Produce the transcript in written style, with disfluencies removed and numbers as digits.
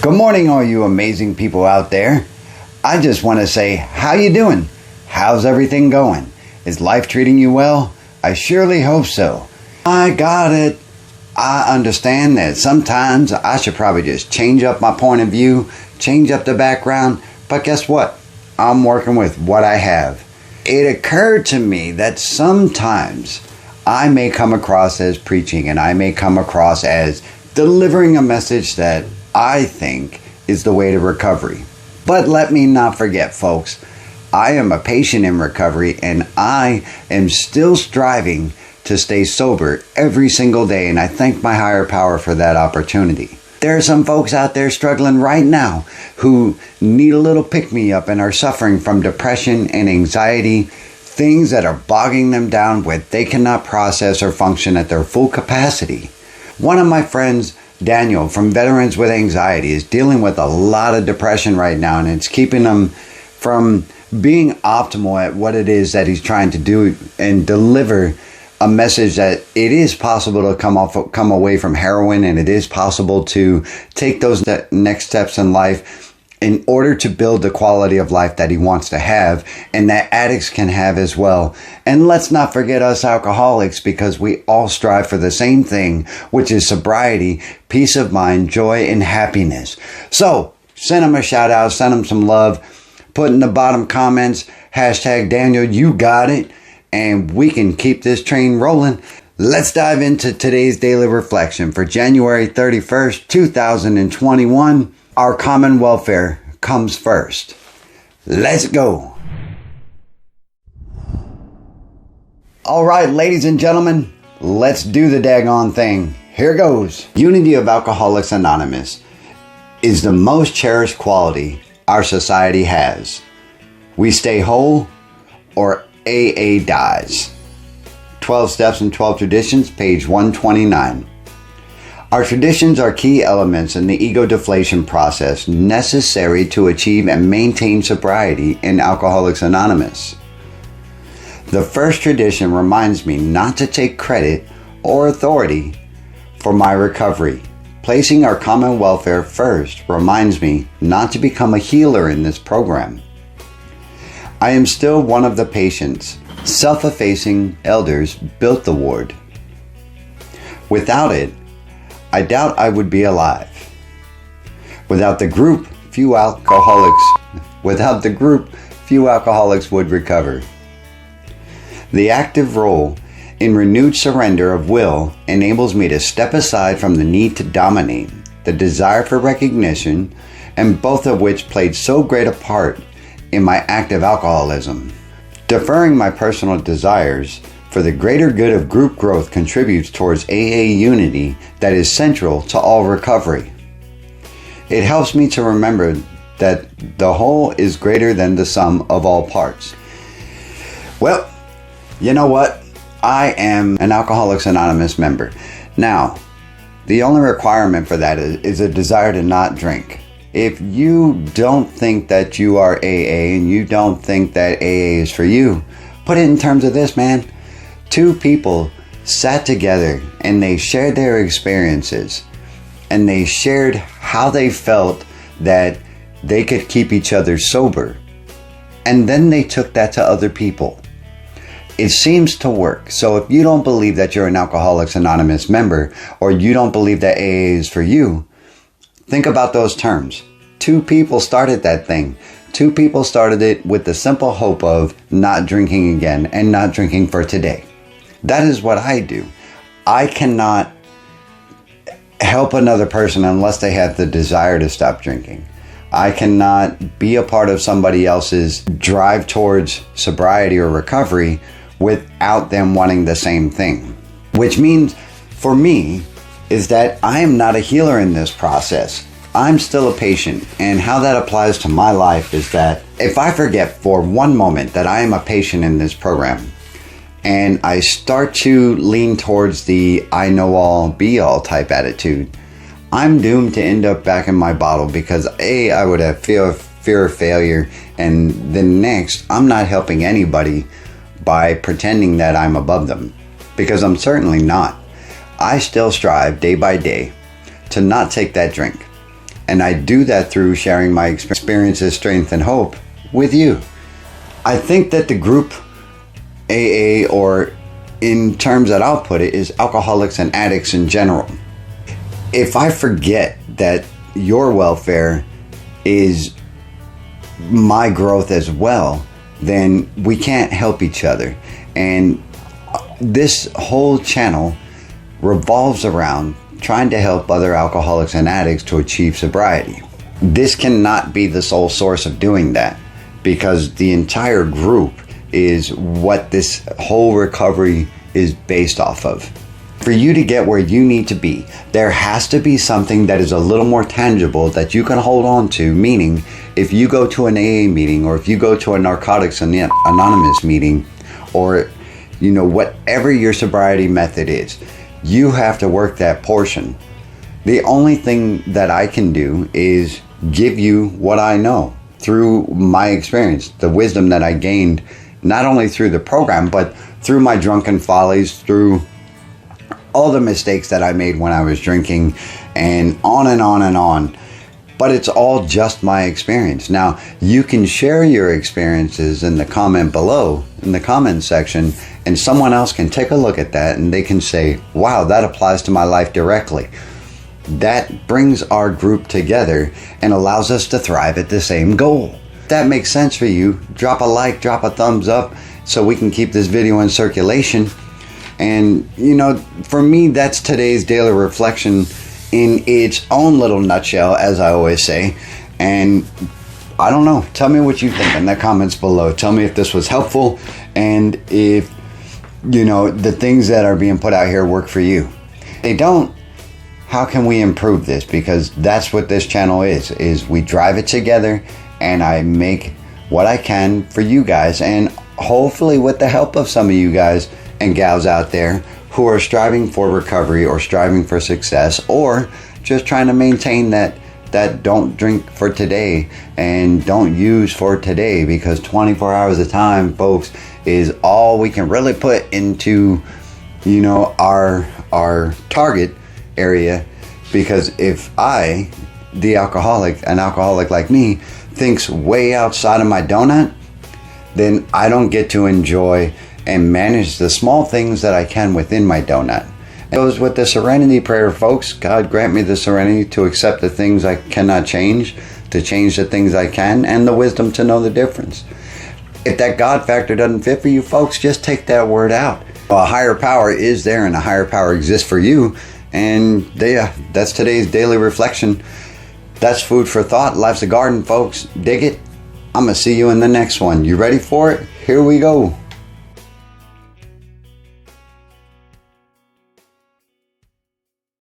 Good morning, all you amazing people out there. I just want to say, how you doing? How's everything going? Is life treating you well? I surely hope so. I got it. I understand that sometimes I should probably just change up my point of view, change up the background, but guess what? I'm working with what I have. It occurred to me that sometimes I may come across as preaching and I may come across as delivering a message that I think is the way to recovery. But let me not forget, folks, I am a patient in recovery and I am still striving to stay sober every single day, and I thank my higher power for that opportunity. There are some folks out there struggling right now who need a little pick-me-up and are suffering from depression and anxiety, things that are bogging them down where they cannot process or function at their full capacity. One of my friends, Daniel, from Veterans with Anxiety, is dealing with a lot of depression right now, and it's keeping him from being optimal at what it is that he's trying to do and deliver a message that it is possible to come away from heroin, and it is possible to take those next steps in life in order to build the quality of life that he wants to have and that addicts can have as well. And let's not forget us alcoholics, because we all strive for the same thing, which is sobriety, peace of mind, joy, and happiness. So send him a shout out, send him some love, put in the bottom comments, hashtag Daniel, you got it. And we can keep this train rolling. Let's dive into today's daily reflection for January 31st, 2021. Our common welfare comes first. Let's go. All right, ladies and gentlemen, let's do the daggone thing. Here goes. Unity of Alcoholics Anonymous is the most cherished quality our society has. We stay whole or AA dies. 12 Steps and 12 Traditions, page 129. Our traditions are key elements in the ego deflation process necessary to achieve and maintain sobriety in Alcoholics Anonymous. The first tradition reminds me not to take credit or authority for my recovery. Placing our common welfare first reminds me not to become a healer in this program. I am still one of the patients. Self-effacing elders built the ward. Without it, I doubt I would be alive. Without the group, few alcoholics would recover. The active role in renewed surrender of will enables me to step aside from the need to dominate, the desire for recognition, and both of which played so great a part in my active alcoholism. Deferring my personal desires for the greater good of group growth contributes towards AA unity that is central to all recovery. It helps me to remember that the whole is greater than the sum of all parts. Well, you know what? I am an Alcoholics Anonymous member. Now, the only requirement for that is a desire to not drink. If you don't think that you are AA and you don't think that AA is for you, put it in terms of this, man. Two people sat together and they shared their experiences and they shared how they felt that they could keep each other sober. And then they took that to other people. It seems to work. So if you don't believe that you're an Alcoholics Anonymous member, or you don't believe that AA is for you, think about those terms. Two people started that thing. Two people started it with the simple hope of not drinking again and not drinking for today. That is what I do. I cannot help another person unless they have the desire to stop drinking. I cannot be a part of somebody else's drive towards sobriety or recovery without them wanting the same thing. Which means, for me, is that I am not a healer in this process. I'm still a patient, and how that applies to my life is that if I forget for one moment that I am a patient in this program, and I start to lean towards the I know all, be all type attitude, I'm doomed to end up back in my bottle because A, I would have fear of failure, and then next, I'm not helping anybody by pretending that I'm above them, because I'm certainly not. I still strive day by day to not take that drink. And I do that through sharing my experiences, strength, and hope with you. I think that the group AA, or in terms that I'll put it, is alcoholics and addicts in general. If I forget that your welfare is my growth as well, then we can't help each other. And this whole channel revolves around trying to help other alcoholics and addicts to achieve sobriety. This cannot be the sole source of doing that, because the entire group is what this whole recovery is based off of. For you to get where you need to be, there has to be something that is a little more tangible that you can hold on to. Meaning, if you go to an AA meeting, or if you go to a Narcotics Anonymous meeting, or whatever your sobriety method is, you have to work that portion. The only thing that I can do is give you what I know through my experience, the wisdom that I gained, not only through the program, but through my drunken follies, through all the mistakes that I made when I was drinking, and on and on and on. But it's all just my experience. Now, you can share your experiences in the comment below, in the comment section, and someone else can take a look at that and they can say, wow, that applies to my life directly. That brings our group together and allows us to thrive at the same goal. If that makes sense for you, drop a like, drop a thumbs up so we can keep this video in circulation. And, for me, that's today's daily reflection in its own little nutshell, as I always say. And I don't know. Tell me what you think in the comments below. Tell me if this was helpful, and if, the things that are being put out here work for you. If they don't, how can we improve this? Because that's what this channel is we drive it together, and I make what I can for you guys, and hopefully with the help of some of you guys and gals out there who are striving for recovery, or striving for success, or just trying to maintain that don't drink for today and don't use for today, because 24 hours of time, folks, is all we can really put into our target area. Because if I, the alcoholic, an alcoholic like me, thinks way outside of my donut, then I don't get to enjoy and manage the small things that I can within my donut. It goes with the serenity prayer, folks. God grant me the serenity to accept the things I cannot change, to change the things I can, and the wisdom to know the difference. If that God factor doesn't fit for you, folks, just take that word out. A higher power is there, and a higher power exists for you. And that's today's daily reflection. That's food for thought. Life's a garden, folks. Dig it. I'm going to see you in the next one. You ready for it? Here we go.